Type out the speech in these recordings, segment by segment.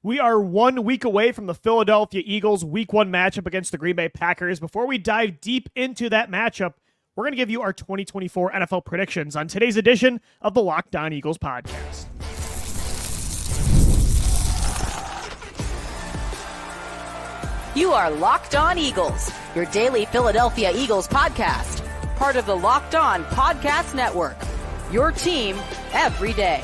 We are 1 week away from the Philadelphia Eagles Week 1 matchup against the Green Bay Packers. Before we dive deep into that matchup, we're going to give you our 2024 NFL predictions on today's edition of the Locked On Eagles podcast. You are Locked On Eagles, your daily Philadelphia Eagles podcast, part of the Locked On Podcast Network, your team every day.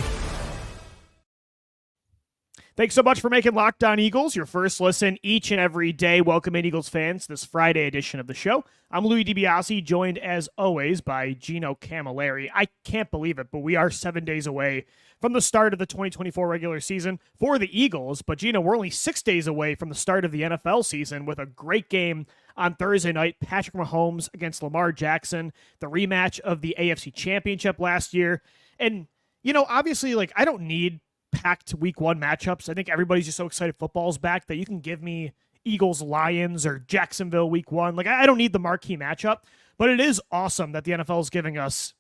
Thanks so much for making Locked On Eagles your first listen each and every day. Welcome in, Eagles fans, to this Friday edition of the show. I'm Louis DiBiase, joined as always by Gino Camilleri. I can't believe it, but we are 7 days away from the start of the 2024 regular season for the Eagles. But Gino, we're only 6 days away from the start of the NFL season with a great game on Thursday night. Patrick Mahomes against Lamar Jackson, the rematch of the AFC Championship last year. And, obviously, I don't need packed Week 1 matchups. I think everybody's just so excited football's back that you can give me Eagles Lions or Jacksonville Week 1. I don't need the marquee matchup, but it is awesome that the NFL is giving us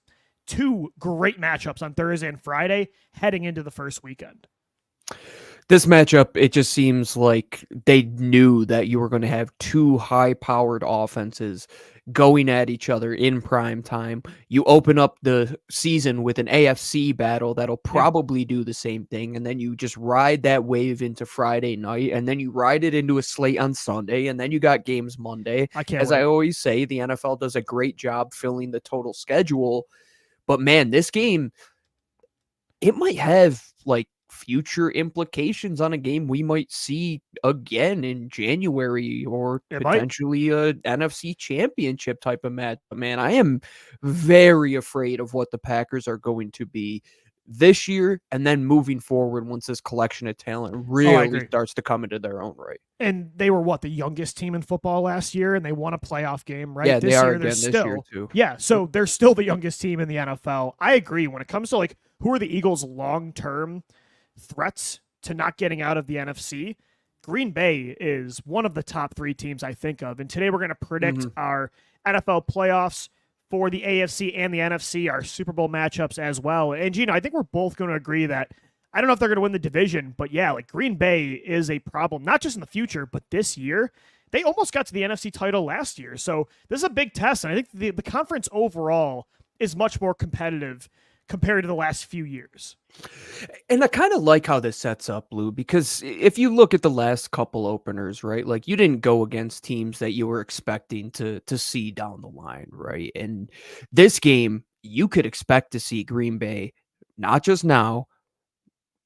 two great matchups on Thursday and Friday heading into the first weekend. This matchup, it just seems like they knew that you were going to have two high-powered offenses going at each other in prime time. You open up the season with an AFC battle that'll probably do the same thing, and then you just ride that wave into Friday night, and then you ride it into a slate on Sunday, and then you got games Monday. I always say, the NFL does a great job filling the total schedule, but man, this game, it might have future implications on a game we might see again in January or potentially a NFC championship type of match. Man, I am very afraid of what the Packers are going to be this year and then moving forward once this collection of talent really starts to come into their own right. And they were the youngest team in football last year, and they won a playoff game, right? Yeah, this they are year, again this year too. Yeah, so they're still the youngest team in the NFL. I agree. When it comes to who are the Eagles' long-term threats to not getting out of the NFC, Green Bay is one of the top three teams I think of. And today we're going to predict our NFL playoffs for the AFC and the NFC, our Super Bowl matchups as well. And Gino, I think we're both going to agree that I don't know if they're going to win the division, but yeah, Green Bay is a problem, not just in the future, but this year. They almost got to the NFC title last year. So this is a big test. And I think the conference overall is much more competitive compared to the last few years. And I kind of like how this sets up, Lou, because if you look at the last couple openers, right, you didn't go against teams that you were expecting to see down the line, right? And this game, you could expect to see Green Bay, not just now,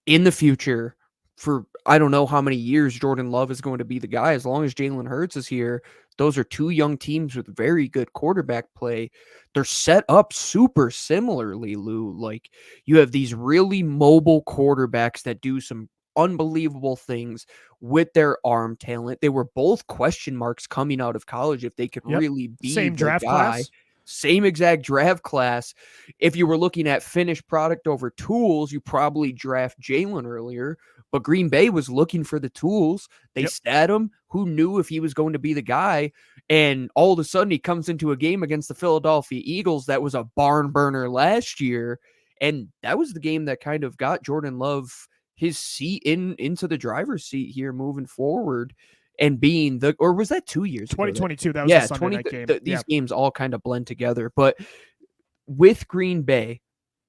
in the future, for I don't know how many years Jordan Love is going to be the guy. As long as Jalen Hurts is here, those are two young teams with very good quarterback play. They're set up super similarly, Lou. You have these really mobile quarterbacks that do some unbelievable things with their arm talent. They were both question marks coming out of college if they could really be same the draft guy. class. Same exact draft class. If you were looking at finished product over tools, you probably draft Jalen earlier. But Green Bay was looking for the tools. They stat him. Who knew if he was going to be the guy? And all of a sudden, he comes into a game against the Philadelphia Eagles that was a barn burner last year. And that was the game that kind of got Jordan Love his seat into the driver's seat here moving forward. And being or was that 2 years 2022, ago? That was the Sunday night game. These games all kind of blend together. But with Green Bay,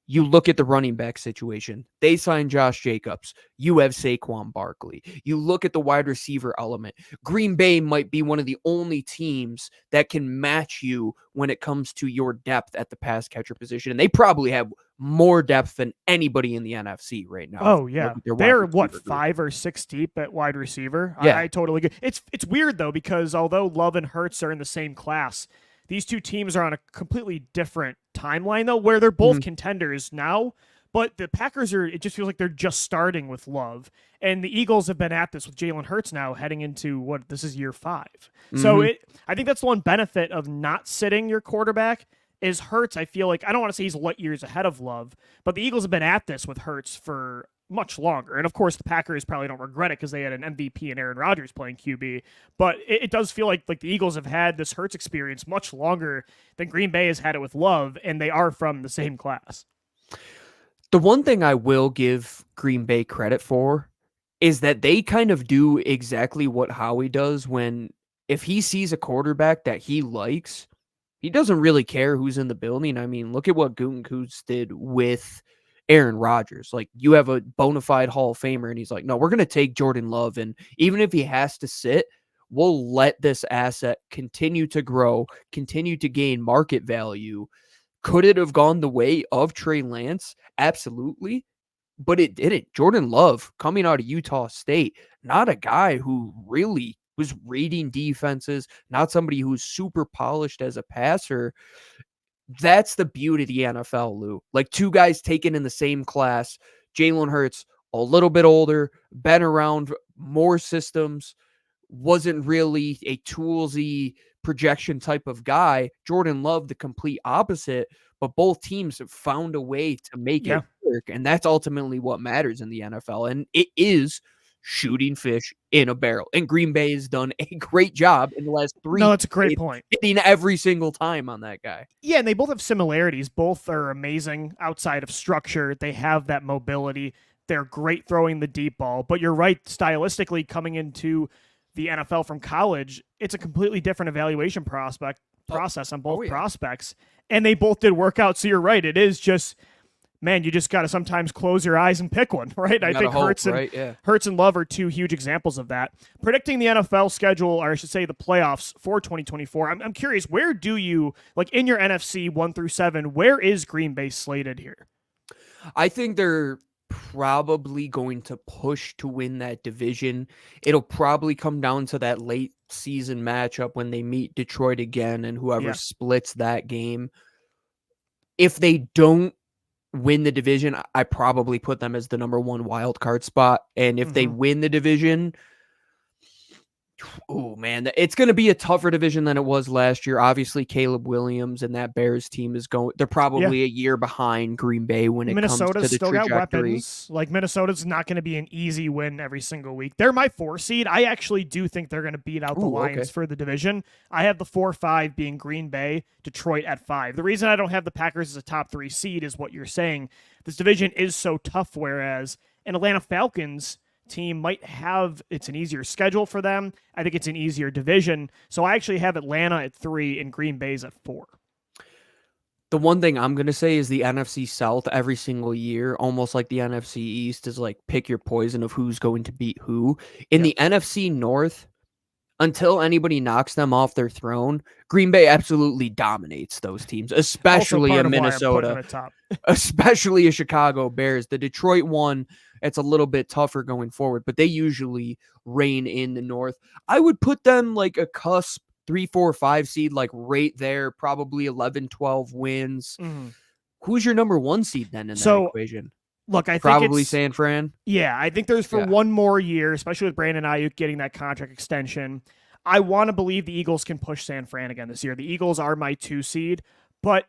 you look at the running back situation. They signed Josh Jacobs. You have Saquon Barkley. You look at the wide receiver element. Green Bay might be one of the only teams that can match you when it comes to your depth at the pass catcher position. And they probably have more depth than anybody in the NFC right now. Oh, yeah. They're 5 or 6 deep at wide receiver? Yeah. I totally agree. It's weird, though, because although Love and Hurts are in the same class, these two teams are on a completely different timeline, though, where they're both contenders now. But the Packers it just feels like they're just starting with Love. And the Eagles have been at this with Jalen Hurts now heading into this is year 5. So I think that's the one benefit of not sitting your quarterback is Hurts. I feel like, I don't want to say he's light years ahead of Love, but the Eagles have been at this with Hurts for much longer. And of course, the Packers probably don't regret it because they had an MVP and Aaron Rodgers playing QB. But it does feel like the Eagles have had this Hurts experience much longer than Green Bay has had it with Love, and they are from the same class. The one thing I will give Green Bay credit for is that they kind of do exactly what Howie does when if he sees a quarterback that he likes, he doesn't really care who's in the building. I mean, look at what Gutekunst did with Aaron Rodgers. Like, you have a bona fide Hall of Famer, and he's like, no, we're going to take Jordan Love, and even if he has to sit, we'll let this asset continue to grow, continue to gain market value. Could it have gone the way of Trey Lance? Absolutely. But it didn't. Jordan Love, coming out of Utah State, not a guy who really was reading defenses, not somebody who's super polished as a passer. That's the beauty of the NFL, Lou. Like, two guys taken in the same class. Jalen Hurts, a little bit older, been around more systems, wasn't really a toolsy projection type of guy. Jordan Love, the complete opposite, but both teams have found a way to make it work. And that's ultimately what matters in the NFL. And it is shooting fish in a barrel. And Green Bay has done a great job in the last 3 No, that's a great point. hitting every single time on that guy. Yeah, and they both have similarities. Both are amazing outside of structure. They have that mobility. They're great throwing the deep ball. But you're right, stylistically, coming into the NFL from college, it's a completely different evaluation process on both prospects. And they both did work out. So you're right. It is just, man, you just got to sometimes close your eyes and pick one, right? I think Hurts and Love are two huge examples of that. Predicting the NFL schedule, or I should say the playoffs for 2024, I'm curious, where do you, like in your NFC 1 through 7, where is Green Bay slated here? I think they're probably going to push to win that division. It'll probably come down to that late season matchup when they meet Detroit again and whoever splits that game. If they don't win the division, I probably put them as the number 1 wild card spot. And if they win the division, oh man, it's going to be a tougher division than it was last year. Obviously, Caleb Williams and that Bears team is going. They're probably a year behind Green Bay when it comes to the still trajectory. Got weapons. Like, Minnesota's not going to be an easy win every single week. They're my 4 seed. I actually do think they're going to beat out the Lions for the division. I have the 4-5 being Green Bay, Detroit at 5. The reason I don't have the Packers as a top 3 seed is what you're saying. This division is so tough, whereas an Atlanta Falcons team might have, it's an easier schedule for them. I think it's an easier division. So I actually have Atlanta at 3 and Green Bay's at 4. The one thing I'm going to say is the NFC South every single year, almost like the NFC East, is like pick your poison of who's going to beat who. In the NFC North, until anybody knocks them off their throne, Green Bay absolutely dominates those teams, especially in Minnesota, especially a Chicago Bears. The Detroit one, it's a little bit tougher going forward, but they usually reign in the North. I would put them like a cusp 3, 4, 5 seed, like right there, probably 11, 12 wins. Who's your number 1 seed then in that equation? Look, I think probably San Fran. Yeah, I think there's for one more year, especially with Brandon Ayuk getting that contract extension. I want to believe the Eagles can push San Fran again this year. The Eagles are my 2 seed, but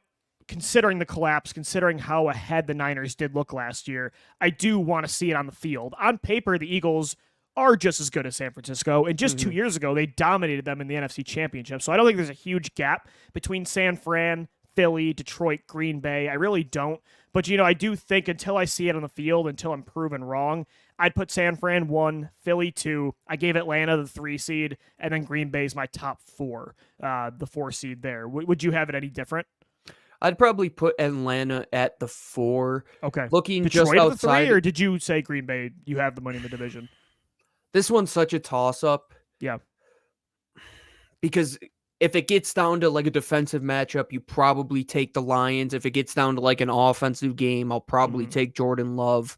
considering the collapse, considering how ahead the Niners did look last year, I do want to see it on the field. On paper, the Eagles are just as good as San Francisco, and just 2 years ago, they dominated them in the NFC Championship. So I don't think there's a huge gap between San Fran, Philly, Detroit, Green Bay. I really don't. But, I do think until I see it on the field, until I'm proven wrong, I'd put San Fran 1, Philly 2. I gave Atlanta the 3 seed, and then Green Bay's my top 4, the 4 seed there. Would you have it any different? I'd probably put Atlanta at the 4. Okay. Looking Detroit just outside. The 3, or did you say Green Bay, you have the money in the division? This one's such a toss-up. Yeah. Because if it gets down to like a defensive matchup, you probably take the Lions. If it gets down to like an offensive game, I'll probably take Jordan Love.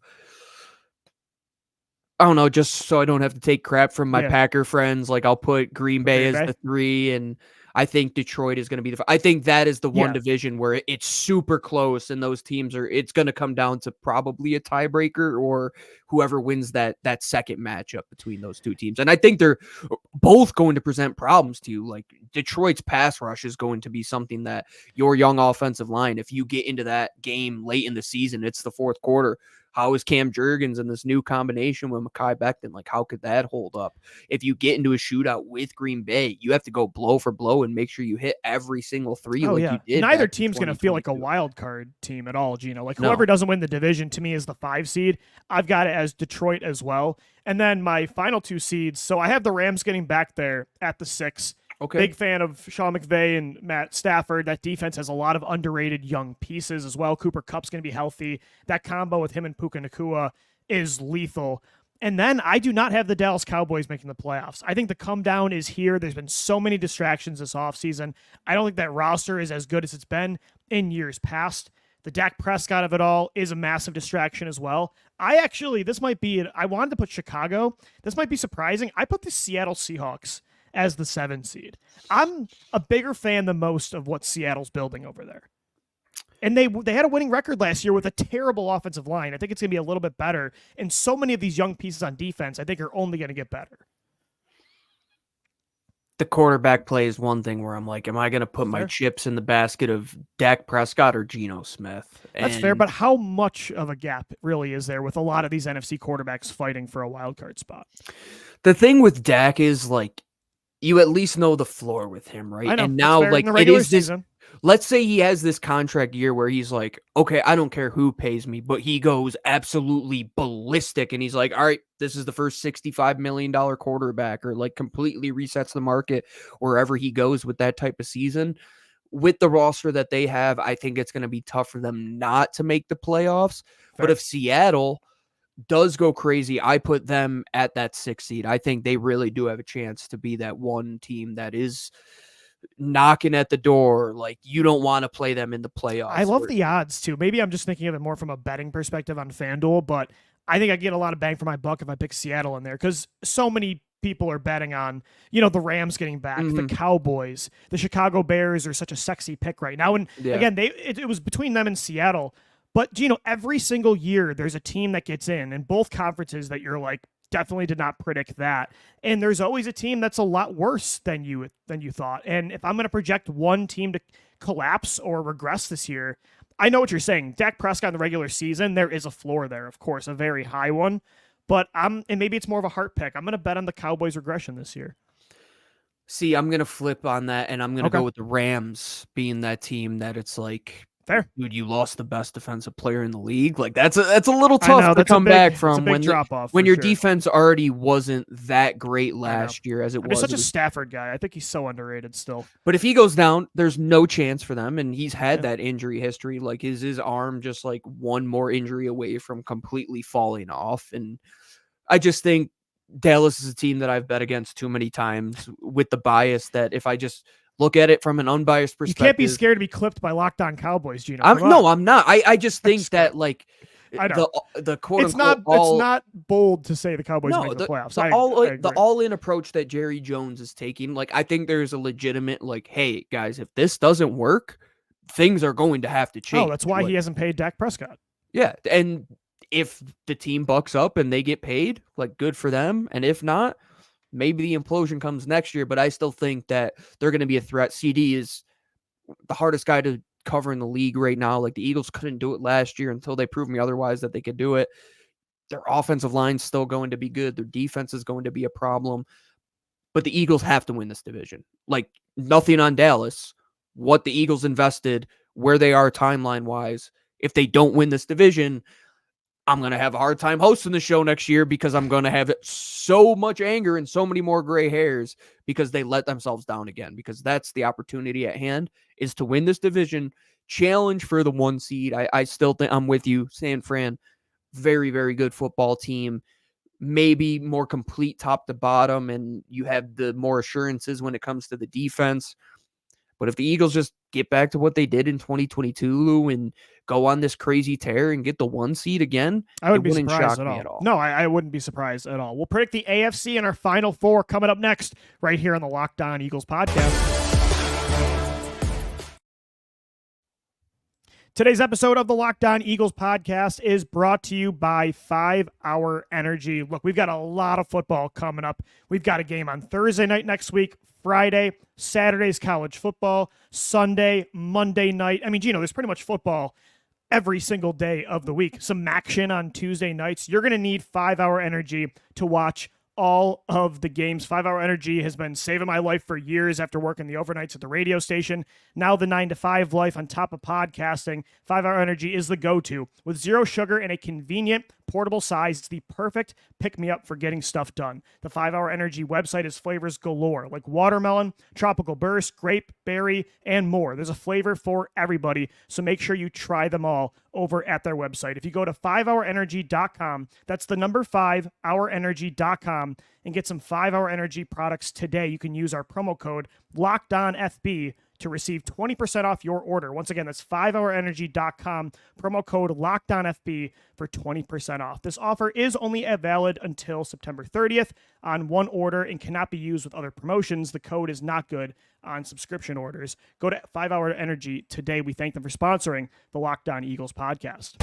I don't know, just so I don't have to take crap from my Packer friends. Like, I'll put Green Bay as the 3, and I think Detroit is going to be I think that is the one division where it's super close, and those teams it's going to come down to probably a tiebreaker or whoever wins that second matchup between those 2 teams. And I think they're both going to present problems to you. Like, Detroit's pass rush is going to be something that your young offensive line, if you get into that game late in the season, it's the 4th quarter. how is Cam Jurgens and this new combination with Mekhi Becton? Like, how could that hold up? If you get into a shootout with Green Bay, you have to go blow for blow and make sure you hit every single three you did. Neither back in team's going to feel like a 2022. wild card team at all, Gino. Like, whoever doesn't win the division, to me, is the 5 seed. I've got it as Detroit as well. And then my final 2 seeds, so I have the Rams getting back there at the 6. Okay. Big fan of Sean McVay and Matt Stafford. That defense has a lot of underrated young pieces as well. Cooper Kupp's going to be healthy. That combo with him and Puka Nacua is lethal. And then I do not have the Dallas Cowboys making the playoffs. I think the come down is here. There's been so many distractions this offseason. I don't think that roster is as good as it's been in years past. The Dak Prescott of it all is a massive distraction as well. I wanted to put Chicago. This might be surprising. I put the Seattle Seahawks as the 7 seed. I'm a bigger fan than most of what Seattle's building over there. And they had a winning record last year with a terrible offensive line. I think it's going to be a little bit better. And so many of these young pieces on defense, I think, are only going to get better. The quarterback play is one thing where I'm like, am I going to put my chips in the basket of Dak Prescott or Geno Smith? That's fair, but how much of a gap really is there with a lot of these NFC quarterbacks fighting for a wild card spot? The thing with Dak is, like, you at least know the floor with him, right? I know, and now, like, it is this. Let's say he has this contract year where he's like, okay, I don't care who pays me, but he goes absolutely ballistic. And he's like, all right, this is the first $65 million quarterback, or like completely resets the market wherever he goes with that type of season. With the roster that they have, I think it's going to be tough for them not to make the playoffs. Fair. But if Seattle does go crazy, I put them at that 6 seed. I think they really do have a chance to be that one team that is knocking at the door. Like, you don't want to play them in the playoffs. I love the odds too. Maybe I'm just thinking of it more from a betting perspective on FanDuel, but I think I get a lot of bang for my buck if I pick Seattle in there, because so many people are betting on, the Rams getting back, the Cowboys, the Chicago Bears are such a sexy pick right now. And again, it was between them and Seattle. But, every single year there's a team that gets in both conferences that you're like, definitely did not predict that. And there's always a team that's a lot worse than you thought. And if I'm going to project one team to collapse or regress this year, I know what you're saying. Dak Prescott in the regular season, there is a floor there, of course, a very high one. But and maybe it's more of a heart pick. I'm going to bet on the Cowboys regression this year. See, I'm going to flip on that, and I'm going to go with the Rams being that team that it's like, fair, dude, you lost the best defensive player in the league. Like, that's a little tough to come back from when your defense already wasn't that great last year as it was. He's such a Stafford guy. I think he's so underrated still. But if he goes down, there's no chance for them, and he's had that injury history. Like, his arm just like one more injury away from completely falling off. And I just think Dallas is a team that I've bet against too many times with the bias that if I just look at it from an unbiased perspective. You can't be scared to be clipped by Locked On Cowboys, Gino. I'm not. I just think that, like, I know. the quote it's not bold to say the Cowboys make the playoffs. The all-in approach that Jerry Jones is taking, like, I think there's a legitimate, like, hey guys, if this doesn't work, things are going to have to change. Oh, that's why he hasn't paid Dak Prescott. Yeah, and if the team bucks up and they get paid, like, good for them. And if not, maybe the implosion comes next year, but I still think that they're going to be a threat. CD is the hardest guy to cover in the league right now. Like, the Eagles couldn't do it last year until they proved me otherwise that they could do it. Their offensive line's still going to be good. Their defense is going to be a problem. But the Eagles have to win this division. Like, nothing on Dallas. What the Eagles invested, where they are timeline-wise. If they don't win this division, I'm going to have a hard time hosting the show next year because I'm going to have so much anger and so many more gray hairs because they let themselves down again, because that's the opportunity at hand, is to win this division, challenge for the 1 seed. I still think I'm with you, San Fran, very, very good football team, maybe more complete top to bottom, and you have the more assurances when it comes to the defense. But if the Eagles just get back to what they did in 2022 and go on this crazy tear and get the 1 seed again, I wouldn't be surprised at all. No, I wouldn't be surprised at all. We'll predict the AFC and our Final Four coming up next, right here on the Locked On Eagles podcast. Today's episode of the Locked On Eagles podcast is brought to you by 5 Hour Energy. Look, we've got a lot of football coming up. We've got a game on Thursday night next week, Friday, Saturday's college football, Sunday, Monday night. I mean, Gino, there's pretty much football every single day of the week. Some action on Tuesday nights. You're going to need 5 Hour Energy to watch all of the games. 5 Hour Energy has been saving my life for years after working the overnights at the radio station. Now the 9 to 5 life on top of podcasting. 5 Hour Energy is the go-to. With zero sugar and a convenient, portable size, it's the perfect pick-me-up for getting stuff done. The 5 Hour Energy website is flavors galore, like watermelon, tropical burst, grape, berry, and more. There's a flavor for everybody, so make sure you try them all over at their website. If you go to 5hourenergy.com, that's the number 5hourenergy.com, and get some 5 Hour Energy products today, you can use our promo code LOCKEDONFB to receive 20% off your order. Once again, that's 5hourenergy.com, promo code LOCKEDONFB for 20% off. This offer is only valid until September 30th on one order and cannot be used with other promotions. The code is not good on subscription orders. Go to 5 Hour Energy today. We thank them for sponsoring the Locked On Eagles podcast.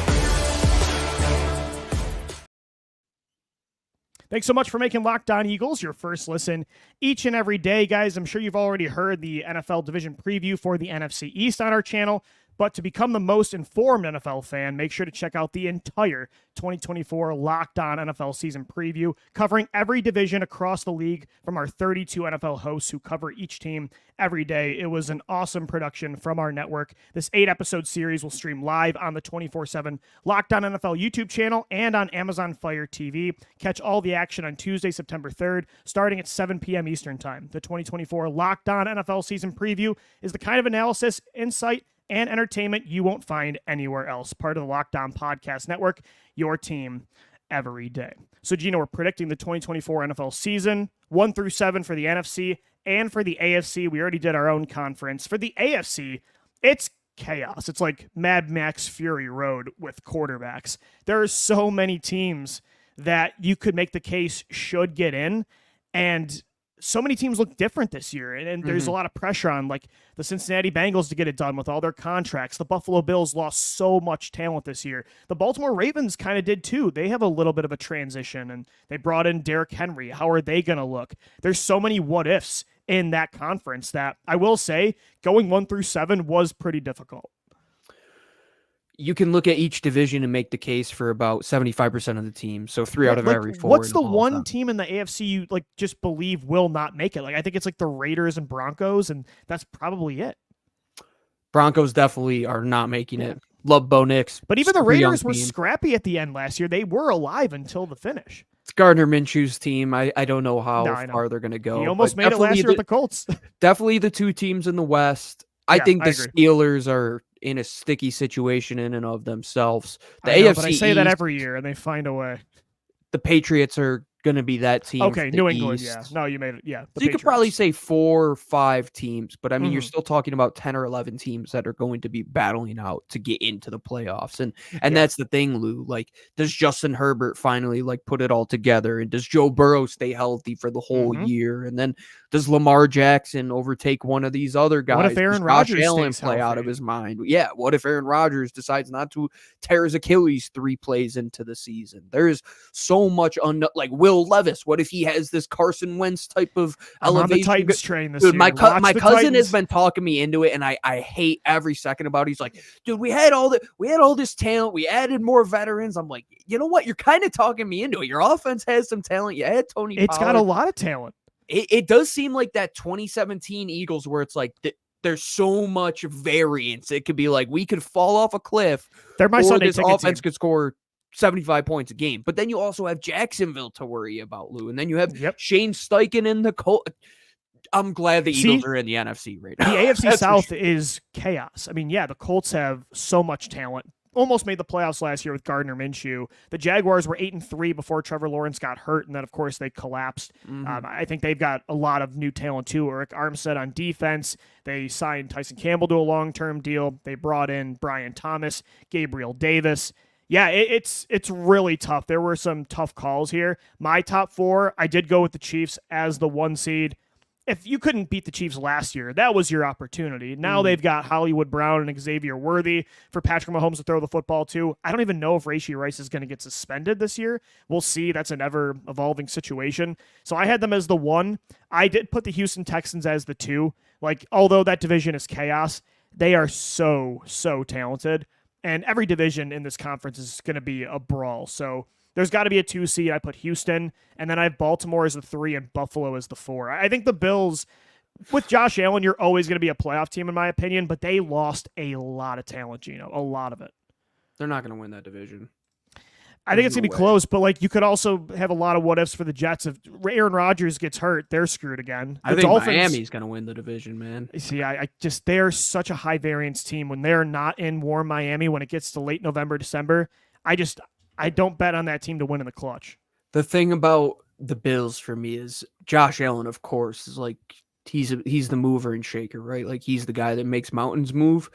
Thanks so much for making Locked On Eagles your first listen each and every day, guys. I'm sure you've already heard the NFL division preview for the NFC East on our channel, but to become the most informed NFL fan, make sure to check out the entire 2024 Locked On NFL season preview, covering every division across the league from our 32 NFL hosts who cover each team every day. It was an awesome production from our network. This 8-episode series will stream live on the 24/7 Locked On NFL YouTube channel and on Amazon Fire TV. Catch all the action on Tuesday, September 3rd, starting at 7 p.m. Eastern Time. The 2024 Locked On NFL season preview is the kind of analysis, insight, and entertainment you won't find anywhere else. Part of the Locked On Podcast Network, your team every day. So, Gino, we're predicting the 2024 NFL season, 1 through 7 for the NFC and for the AFC. We already did our own conference. For the AFC, it's chaos. It's like Mad Max Fury Road with quarterbacks. There are so many teams that you could make the case should get in, and so many teams look different this year, and there's a lot of pressure on like the Cincinnati Bengals to get it done with all their contracts. The Buffalo Bills lost so much talent this year. The Baltimore Ravens kind of did too. They have a little bit of a transition, and they brought in Derrick Henry. How are they going to look? There's so many what ifs in that conference that I will say going 1 through 7 was pretty difficult. You can look at each division and make the case for about 75% of the teams. So 3 out of every 4. What's the one team in the AFC you like just believe will not make it? Like, I think it's like the Raiders and Broncos, and that's probably it. Broncos definitely are not making it. Love Bo Nix. But even the Raiders were scrappy at the end last year. They were alive until the finish. It's Gardner Minshew's team. I don't know how far they're going to go. He almost made it last year with the Colts. Definitely the 2 teams in the West. I think the Steelers are in a sticky situation in and of themselves. The AFC but I say that every year, and they find a way. The Patriots are going to be that team. Okay, New England, yeah. No, you made it, yeah. So you could probably say 4 or 5 teams, but I mean, you're still talking about 10 or 11 teams that are going to be battling out to get into the playoffs. And that's the thing, Lou. Like, does Justin Herbert finally like put it all together? And does Joe Burrow stay healthy for the whole year? And then does Lamar Jackson overtake one of these other guys? What if Aaron Rodgers Allen play out of his mind? Yeah. What if Aaron Rodgers decides not to tear his Achilles 3 plays into the season? There's so much like Will Levis. What if he has this Carson Wentz type of elevation? On the Titans train this year. My cousin Titans has been talking me into it, and I hate every second about it. He's like, dude, we had all this talent. We added more veterans. I'm like, you know what? You're kind of talking me into it. Your offense has some talent. You had Tony Pollard. It's got a lot of talent. It does seem like that 2017 Eagles where it's like there's so much variance. It could be like we could fall off a cliff. They're my Sunday this offense could score 75 points a game. But then you also have Jacksonville to worry about, Lou. And then you have Shane Steichen in the Colts. I'm glad the Eagles are in the NFC right now. The AFC South is chaos. I mean, yeah, the Colts have so much talent. Almost made the playoffs last year with Gardner Minshew. The Jaguars were 8-3 before Trevor Lawrence got hurt, and then, of course, they collapsed. I think they've got a lot of new talent, too. Eric Armstead on defense. They signed Tyson Campbell to a long-term deal. They brought in Brian Thomas, Gabriel Davis. Yeah, it's really tough. There were some tough calls here. My top 4, I did go with the Chiefs as the 1 seed. If you couldn't beat the Chiefs last year, that was your opportunity. Now they've got Hollywood Brown and Xavier Worthy for Patrick Mahomes to throw the football to. I don't even know if Rashee Rice is going to get suspended this year. We'll see. That's an ever-evolving situation. So I had them as the 1. I did put the Houston Texans as the 2. Like, although that division is chaos, they are so talented. And every division in this conference is going to be a brawl. So there's got to be a 2 seed. I put Houston, and then I have Baltimore as the 3 and Buffalo as the 4. I think the Bills, with Josh Allen, you're always going to be a playoff team in my opinion, but they lost a lot of talent, Gino, a lot of it. They're not going to win that division. I think it's going to be close, but like you could also have a lot of what ifs for the Jets. If Aaron Rodgers gets hurt, they're screwed again. I think Miami's going to win the division, man. See, I just, they're such a high variance team. When they're not in warm Miami, when it gets to late November, December, I don't bet on that team to win in the clutch. The thing about the Bills for me is Josh Allen, of course, is like he's the mover and shaker, right? Like he's the guy that makes mountains move.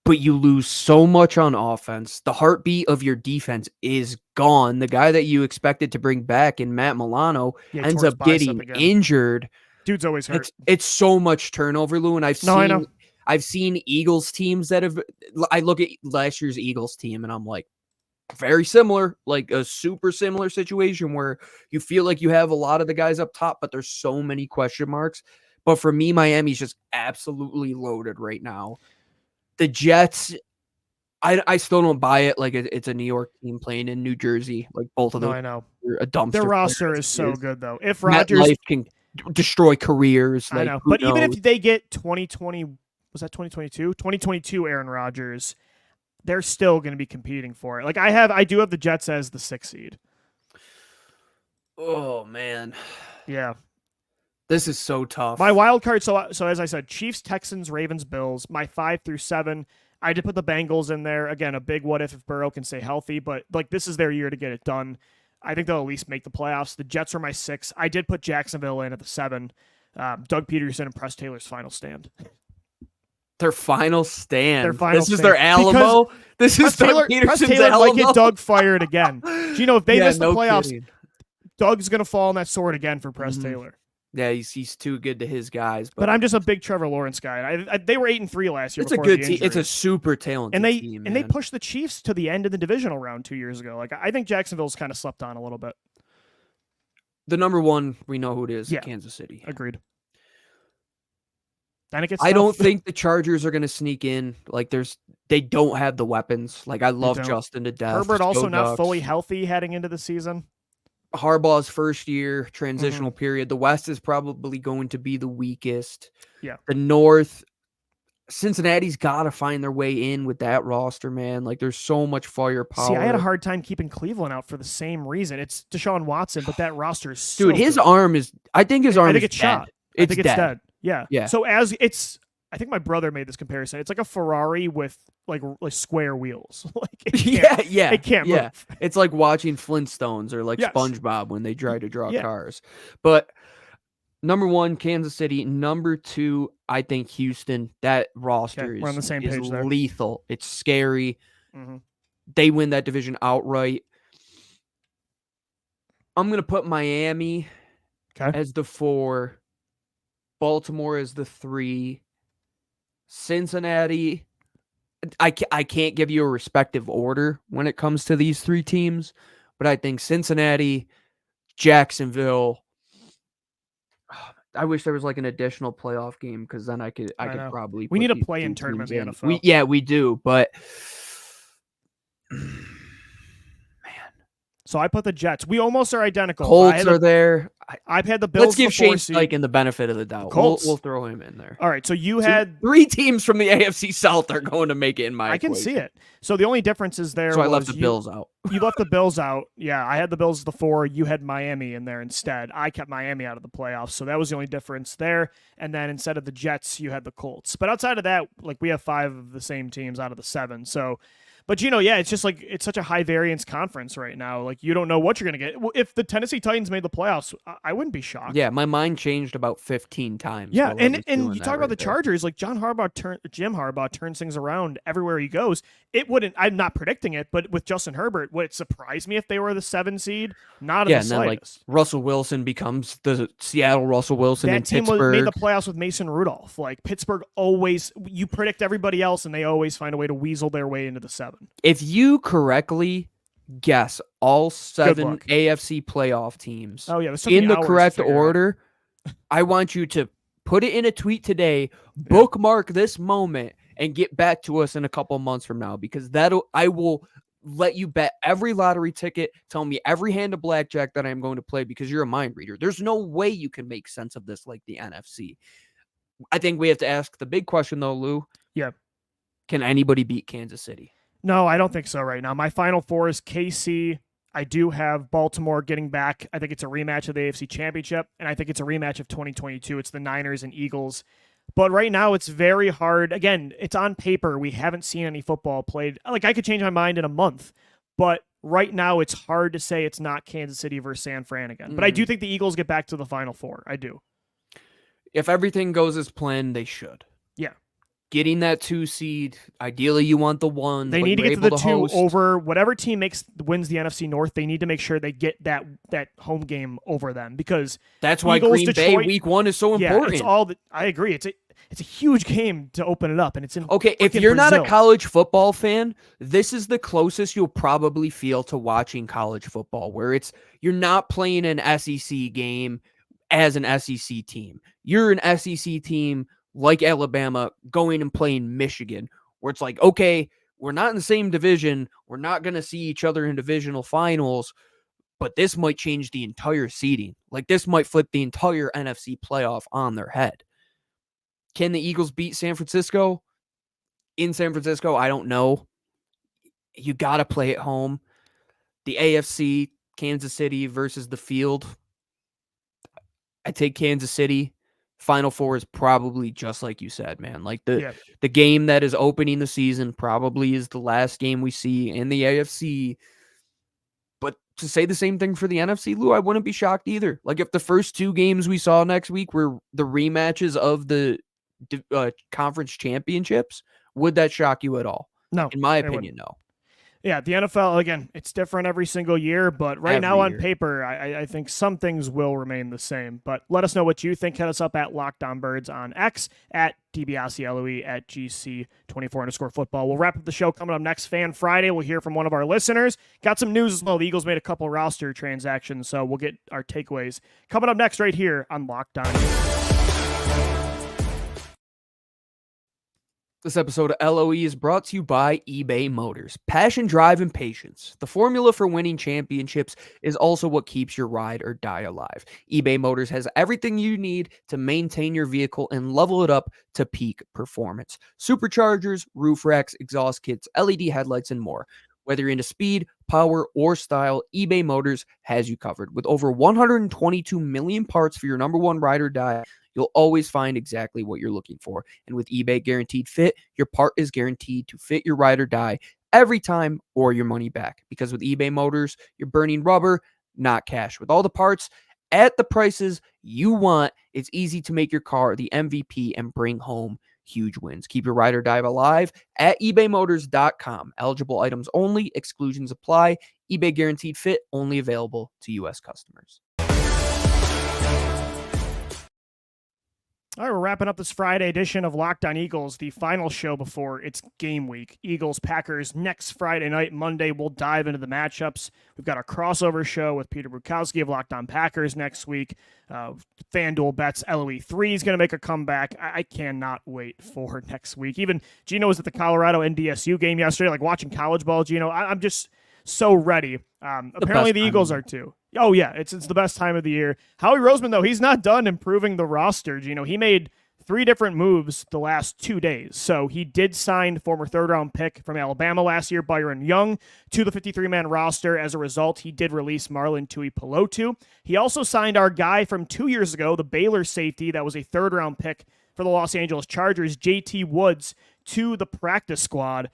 But you lose so much on offense. The heartbeat of your defense is gone. The guy that you expected to bring back in Matt Milano ends up getting injured. Dude's always hurt. It's so much turnover, Lou. And I've seen Eagles teams that have. I look at last year's Eagles team, and I'm like, very similar, like a super similar situation where you feel like you have a lot of the guys up top, but there's so many question marks. But for me, Miami's just absolutely loaded right now. The Jets, I still don't buy it. Like it's a New York team playing in New Jersey. Like both of them, I know. A dumpster. Their roster is so good, though. If Rodgers life can destroy careers, I know. But even if they get 2020, was that 2022? 2022 Aaron Rodgers, they're still going to be competing for it. Like I do have the Jets as the 6th seed. Oh man, yeah. This is so tough. My wild card, so as I said, Chiefs, Texans, Ravens, Bills. My 5 through 7, I did put the Bengals in there. Again, a big what if Burrow can stay healthy, but like this is their year to get it done. I think they'll at least make the playoffs. The Jets are my 6. I did put Jacksonville in at the 7. Doug Peterson and Press Taylor's final stand. Their final stand. This is their Alamo. This is Doug Peterson's Press Taylor Alamo. Might get Doug fired again. You know, if they miss the playoffs, kidding. Doug's gonna fall on that sword again for Press Taylor. Yeah, he's too good to his guys. But I'm just a big Trevor Lawrence guy. They were 8-3 last year. It's a good team. It's a super talented team. And they pushed the Chiefs to the end of the divisional round 2 years ago. Like I think Jacksonville's kind of slept on a little bit. The number 1, we know who it is. Yeah. Kansas City. Agreed. Then it gets I don't think the Chargers are going to sneak in. Like they don't have the weapons. Like I love Justin to death. Herbert also not fully healthy heading into the season. Harbaugh's first year transitional period. The West is probably going to be the weakest. Yeah. The North, Cincinnati's got to find their way in with that roster, man. Like there's so much firepower. See, I had a hard time keeping Cleveland out for the same reason. It's Deshaun Watson, but that roster is so dude. His good. arm is. I think his arm. I think is it's dead. shot. I think it's dead. Yeah. Yeah. So I think my brother made this comparison. It's like a Ferrari with like square wheels. It can't move. It's like watching Flintstones or like SpongeBob when they try to draw cars. But number 1, Kansas City. Number 2, I think Houston. That roster we're on the same page there. Lethal. It's scary. Mm-hmm. They win that division outright. I'm gonna put Miami as the 4, Baltimore as the 3. Cincinnati, I can't give you a respective order when it comes to these 3 teams, but I think Cincinnati, Jacksonville. I wish there was like an additional playoff game because then I could probably. We need a play-in tournament in the NFL. We do, but man. So I put the Jets. We almost are identical. Colts are there. I've had the Bills. Let's give Shane Steichen the benefit of the doubt. We'll throw him in there. All right. So you had 3 teams from the AFC South are going to make it in my I can see it. So the only difference is there. So I left the Bills out. You left the Bills out. Yeah, I had the Bills as the 4. You had Miami in there instead. I kept Miami out of the playoffs. So that was the only difference there. And then instead of the Jets, you had the Colts. But outside of that, like we have 5 of the same teams out of the 7. So. But, it's just like it's such a high variance conference right now. Like, you don't know what you're going to get. If the Tennessee Titans made the playoffs, I wouldn't be shocked. Yeah, my mind changed about 15 times. Yeah, and you talk about the Chargers, like Jim Harbaugh turns things around everywhere he goes. It wouldn't, I'm not predicting it, but with Justin Herbert, would it surprise me if they were the 7 seed? Not in the slightest. Then, Russell Wilson becomes the Seattle Russell Wilson in Pittsburgh. That team made the playoffs with Mason Rudolph. Like, Pittsburgh always, you predict everybody else, and they always find a way to weasel their way into the 7. If you correctly guess all 7 AFC playoff teams in the correct order, I want you to put it in a tweet today, bookmark this moment, and get back to us in a couple months from now, because I will let you bet every lottery ticket, tell me every hand of blackjack that I'm going to play, because you're a mind reader. There's no way you can make sense of this like the NFC. I think we have to ask the big question, though, Lou. Yeah. Can anybody beat Kansas City? No, I don't think so right now. My final four is KC. I do have Baltimore getting back. I think it's a rematch of the AFC Championship, and I think it's a rematch of 2022. It's the Niners and Eagles. But right now, it's very hard. Again, it's on paper. We haven't seen any football played. Like, I could change my mind in a month. But right now, it's hard to say it's not Kansas City versus San Fran again. But I do think the Eagles get back to the Final Four. I do. If everything goes as planned, they should. Yeah. Getting that 2 seed, ideally you want the 1. They need to get to the 2 over whatever team wins the NFC North. They need to make sure they get that home game over them, because that's why Eagles, Green Detroit, Bay week 1 is so important. It's all I agree. It's a huge game to open it up, and it's in if you're not a college football fan, this is the closest you'll probably feel to watching college football, where you're not playing an SEC game as an SEC team. You're an SEC team like Alabama going and playing Michigan, where it's like, okay, we're not in the same division. We're not going to see each other in divisional finals, but this might change the entire seeding. Like, this might flip the entire NFC playoff on their head. Can the Eagles beat San Francisco? In San Francisco, I don't know. You got to play at home. The AFC, Kansas City versus the field. I take Kansas City. Final Four is probably just like you said, man. Like the game that is opening the season probably is the last game we see in the AFC. But to say the same thing for the NFC, Lou, I wouldn't be shocked either. Like, if the first 2 games we saw next week were the rematches of the conference championships, would that shock you at all? No. In my opinion, no. Yeah, the NFL, again, it's different every single year, but right now on paper, I think some things will remain the same. But let us know what you think. Hit us up at Locked On Birds on X, at DiBiaseLoe, at GC24_football. We'll wrap up the show coming up next. Fan Friday, we'll hear from one of our listeners. Got some news as well. The Eagles made a couple roster transactions, so we'll get our takeaways coming up next right here on Locked On Eagles. This episode of LOE is brought to you by eBay Motors. Passion, drive, and patience. The formula for winning championships is also what keeps your ride or die alive. eBay Motors has everything you need to maintain your vehicle and level it up to peak performance. Superchargers, roof racks, exhaust kits, LED headlights, and more. Whether you're into speed, power, or style, eBay Motors has you covered. With over 122 million parts for your number one ride or die, you'll always find exactly what you're looking for. And with eBay Guaranteed Fit, your part is guaranteed to fit your ride or die every time, or your money back. Because with eBay Motors, you're burning rubber, not cash. With all the parts at the prices you want, it's easy to make your car the MVP and bring home huge wins. Keep your ride or die alive at ebaymotors.com. Eligible items only. Exclusions apply. eBay Guaranteed Fit only available to U.S. customers. All right, we're wrapping up this Friday edition of Locked On Eagles, the final show before it's game week. Eagles-Packers next Friday night. Monday, we'll dive into the matchups. We've got our crossover show with Peter Bukowski of Locked On Packers next week. FanDuel bets LOE 3 is going to make a comeback. I cannot wait for next week. Even Gino was at the Colorado NDSU game yesterday, like watching college ball, Gino. I'm just so ready. Apparently the Eagles are too. Oh, yeah, it's the best time of the year. Howie Roseman, though, he's not done improving the roster. He made 3 different moves the last 2 days. So he did sign former third-round pick from Alabama last year, Byron Young, to the 53-man roster. As a result, he did release Marlon Tuipulotu. He also signed our guy from 2 years ago, the Baylor safety that was a third-round pick for the Los Angeles Chargers, JT Woods, to the practice squad.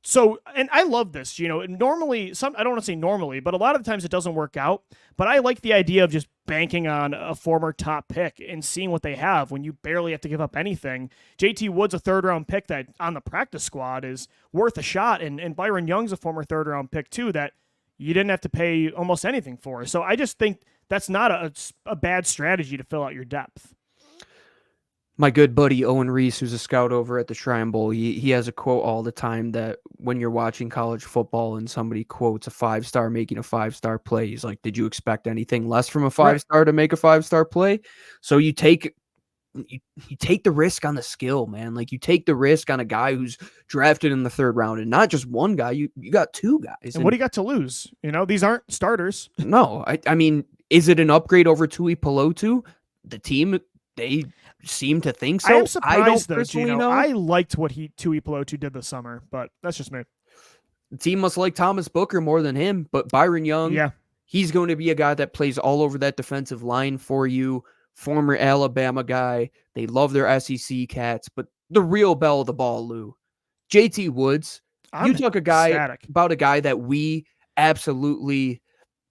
So, and I love this, normally, I don't want to say normally, but a lot of the times it doesn't work out. But I like the idea of just banking on a former top pick and seeing what they have when you barely have to give up anything. JT Woods, a third-round pick that on the practice squad is worth a shot. And Byron Young's a former third-round pick, too, that you didn't have to pay almost anything for. So I just think that's not a bad strategy to fill out your depth. My good buddy Owen Reese, who's a scout over at the Shrine Bowl, he has a quote all the time that when you're watching college football and somebody quotes a 5-star making a 5-star play, he's like, did you expect anything less from a 5-star to make a 5-star play? So you take you take the risk on the skill, man. Like, you take the risk on a guy who's drafted in the 3rd round, and not just one guy. You got 2 guys. And what do you got to lose? These aren't starters. No, I mean, is it an upgrade over Tui Pelotu? The team, they seem to think so. I am surprised, don't though, personally Gino. know. I liked what Tui Pelotu did this summer, but that's just me. The team must like Thomas Booker more than him, but Byron Young, Yeah. he's going to be a guy that plays all over that defensive line for you. Former Alabama guy. They love their SEC cats, but the real belle of the ball, Lou, JT Woods. You talk about a guy that we absolutely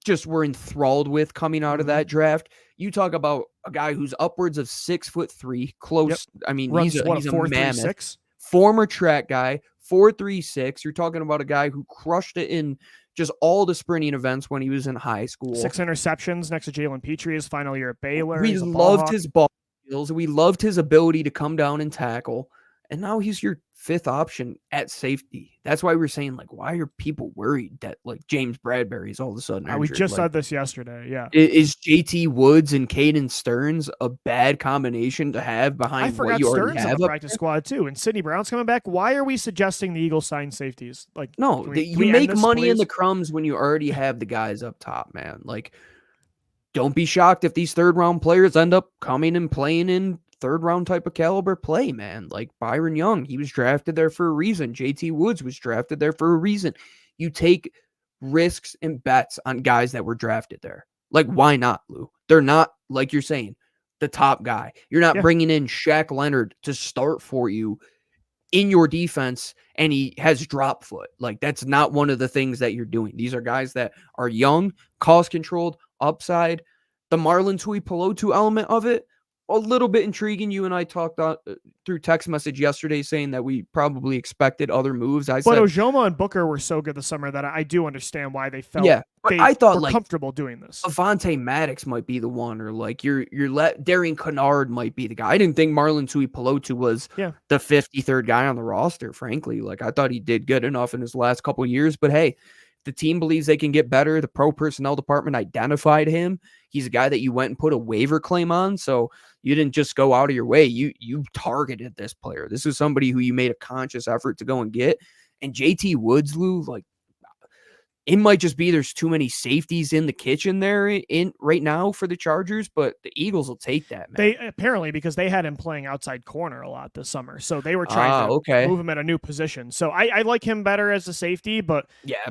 just were enthralled with coming out of that draft. You talk about a guy who's upwards of 6'3", close. Yep. I mean, Runs, he's a 4, mammoth. 6? Former track guy, 4.36. You're talking about a guy who crushed it in just all the sprinting events when he was in high school. 6 interceptions next to Jalen Petrie, his final year at Baylor. We loved his ball skills. We loved his ability to come down and tackle. And now he's your 5th option at safety. That's why we're saying, like, why are people worried that, like, James Bradbury's all of a sudden injured? We just said this yesterday, yeah. Is JT Woods and Caden Stearns a bad combination to have behind what you already have? I forgot Stearns on the practice squad, too, and Sidney Brown's coming back. Why are we suggesting the Eagles sign safeties? Like, no, you make money in the crumbs when you already have the guys up top, man. Like, don't be shocked if these 3rd-round players end up coming and playing in 3rd-round type of caliber play, man. Like Byron Young, he was drafted there for a reason. JT Woods was drafted there for a reason. You take risks and bets on guys that were drafted there. Like, why not, Lou? They're not, like you're saying, the top guy. You're not bringing in Shaq Leonard to start for you in your defense, and he has drop foot. Like, that's not one of the things that you're doing. These are guys that are young, cost-controlled, upside. The Marlon Tui Pelotu element of it, a little bit intriguing. You and I talked through text message yesterday saying that we probably expected other moves. But Ojoma and Booker were so good this summer that I do understand why they felt I thought were comfortable doing this. Avonte Maddox might be the one, or like Darian Kennard might be the guy. I didn't think Marlon Tui Pelotu was the 53rd guy on the roster, frankly. Like, I thought he did good enough in his last couple of years, but hey, the team believes they can get better. The pro personnel department identified him. He's a guy that you went and put a waiver claim on. So you didn't just go out of your way. You targeted this player. This is somebody who you made a conscious effort to go and get. And JT Woods, Lou, like, it might just be there's too many safeties in the kitchen there in right now for the Chargers, but the Eagles will take that, man. They apparently, because they had him playing outside corner a lot this summer, so they were trying to move him at a new position. So I like him better as a safety, but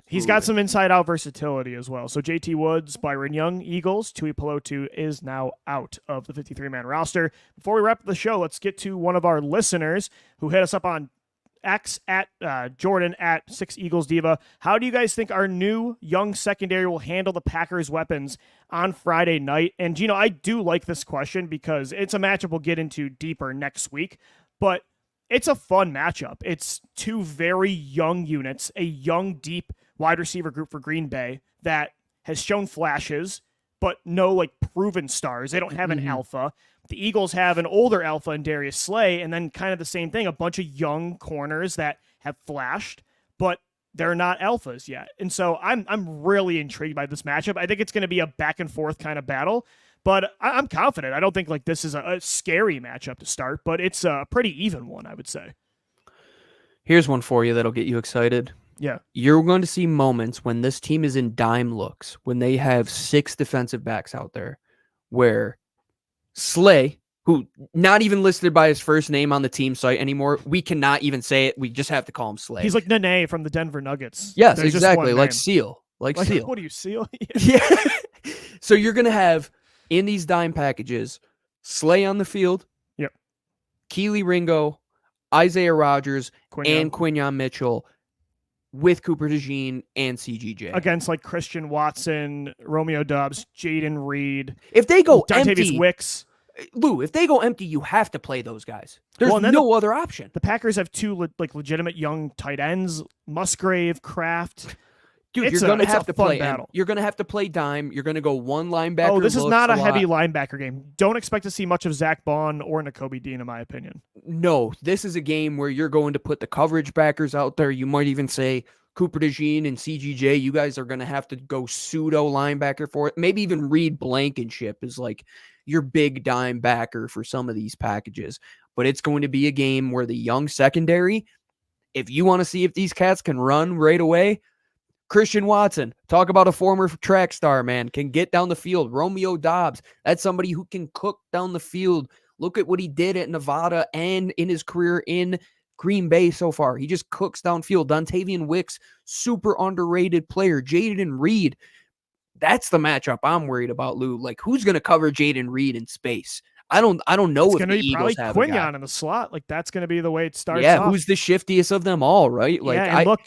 he's got some inside-out versatility as well. So JT Woods, Byron Young, Eagles, Tui Pelotu is now out of the 53-man roster. Before we wrap up the show, let's get to one of our listeners who hit us up on X at Jordan at 6EaglesDiva. How do you guys think our new young secondary will handle the Packers' weapons on Friday night? And Gino, I do like this question because it's a matchup we'll get into deeper next week, but it's a fun matchup. It's 2 very young units, a young, deep wide receiver group for Green Bay that has shown flashes, but no like proven stars. They don't have an alpha. The Eagles have an older alpha in Darius Slay, and then kind of the same thing, a bunch of young corners that have flashed, but they're not alphas yet. And so I'm really intrigued by this matchup. I think it's going to be a back and forth kind of battle, but I'm confident. I don't think like this is a scary matchup to start, but it's a pretty even one, I would say. Here's one for you that'll get you excited. Yeah. You're going to see moments when this team is in dime looks, when they have 6 defensive backs out there, where Slay, who not even listed by his first name on the team site anymore, we cannot even say it. We just have to call him Slay. He's like Nene from the Denver Nuggets. Yes, there's exactly. Like Seal. Like Seal. What do you, Seal? Yeah. So you're going to have, in these dime packages, Slay on the field. Yep. Keely Ringo, Isaiah Rodgers, and Quinyon Mitchell, with Cooper DeJean and CGJ. Against like Christian Watson, Romeo Doubs, Jaden Reed. If they go empty, Wicks. Lou, if they go empty, you have to play those guys. There's no other option. The Packers have 2 legitimate young tight ends, Musgrave, Kraft. Dude, you're going to have to play battle. You're going to have to play dime. You're going to go one linebacker. Oh, this is not a heavy linebacker game. Don't expect to see much of Zach Bond or Nakobe Dean, in my opinion. No, this is a game where you're going to put the coverage backers out there. You might even say Cooper DeJean and CGJ. You guys are going to have to go pseudo linebacker for it. Maybe even Reed Blankenship is like your big dime backer for some of these packages. But it's going to be a game where the young secondary, if you want to see if these cats can run right away, Christian Watson, talk about a former track star, man, can get down the field. Romeo Dobbs, that's somebody who can cook down the field. Look at what he did at Nevada and in his career in Green Bay so far. He just cooks downfield. Dontavian Wicks, super underrated player. Jaden Reed, that's the matchup I'm worried about, Lou. Like, who's going to cover Jaden Reed in space? I don't know it's if gonna the be Eagles probably have a guy. Quinion in the slot. Like, that's going to be the way it starts. Yeah, off. who's the shiftiest of them all, right? Like, yeah, and look,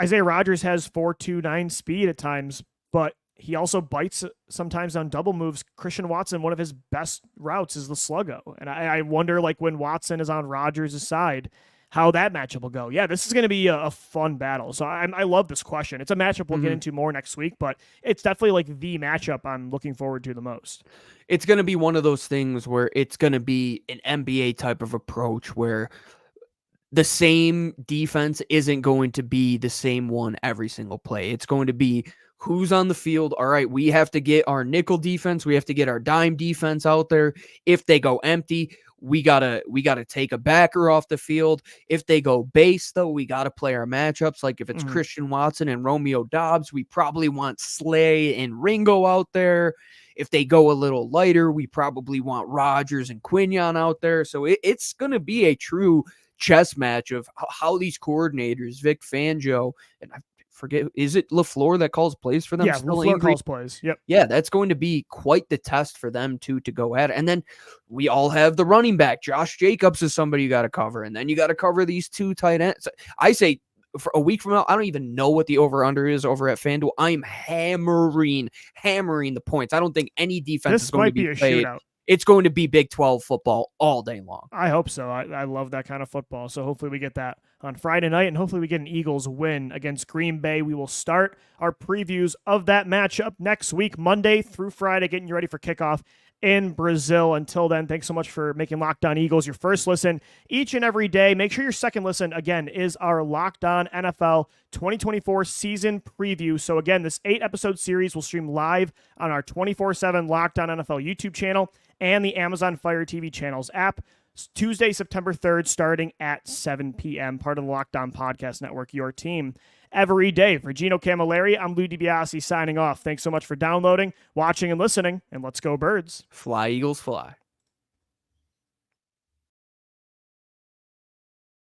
Isaiah Rodgers has 4.29 speed at times, but he also bites sometimes on double moves. Christian Watson, one of his best routes is the sluggo. And I wonder, like, when Watson is on Rodgers' side, how that matchup will go. Yeah, this is going to be a fun battle. So I love this question. It's a matchup we'll get into more next week, but it's definitely like the matchup I'm looking forward to the most. It's going to be one of those things where it's going to be an NBA type of approach where the same defense isn't going to be the same one every single play. It's going to be who's on the field. All right, we have to get our nickel defense. We have to get our dime defense out there. If they go empty, we gotta take a backer off the field. If they go base, though, we gotta play our matchups. Like if it's Christian Watson and Romeo Dobbs, we probably want Slay and Ringo out there. If they go a little lighter, we probably want Rodgers and Quinion out there. So it's gonna be a true chess match of how these coordinators, Vic Fangio, and I forget, is it LaFleur that calls plays for them? Yeah, LaFleur calls plays. Yep. Yeah, that's going to be quite the test for them to go at it. And then we all have the running back. Josh Jacobs is somebody you got to cover. And then you got to cover these two tight ends. I say for a week from now, I don't even know what the over-under is over at FanDuel. I'm hammering the points. I don't think any defense is going to be played. Shootout. It's going to be Big 12 football all day long. I hope so. I love that kind of football. So hopefully we get that on Friday night, and hopefully we get an Eagles win against Green Bay. We will start our previews of that matchup next week, Monday through Friday, getting you ready for kickoff in Brazil. Until then, thanks so much for making Locked On Eagles your first listen each and every day. Make sure your second listen, again, is our Locked On NFL 2024 season preview. So again, this 8-episode series will stream live on our 24/7 Locked On NFL YouTube channel and the Amazon Fire TV channels app. Tuesday, September 3rd, starting at 7 p.m., part of the Locked On Podcast Network, your team every day. For Gino Camilleri, I'm Lou DiBiase signing off. Thanks so much for downloading, watching, and listening, and let's go Birds. Fly, Eagles, fly.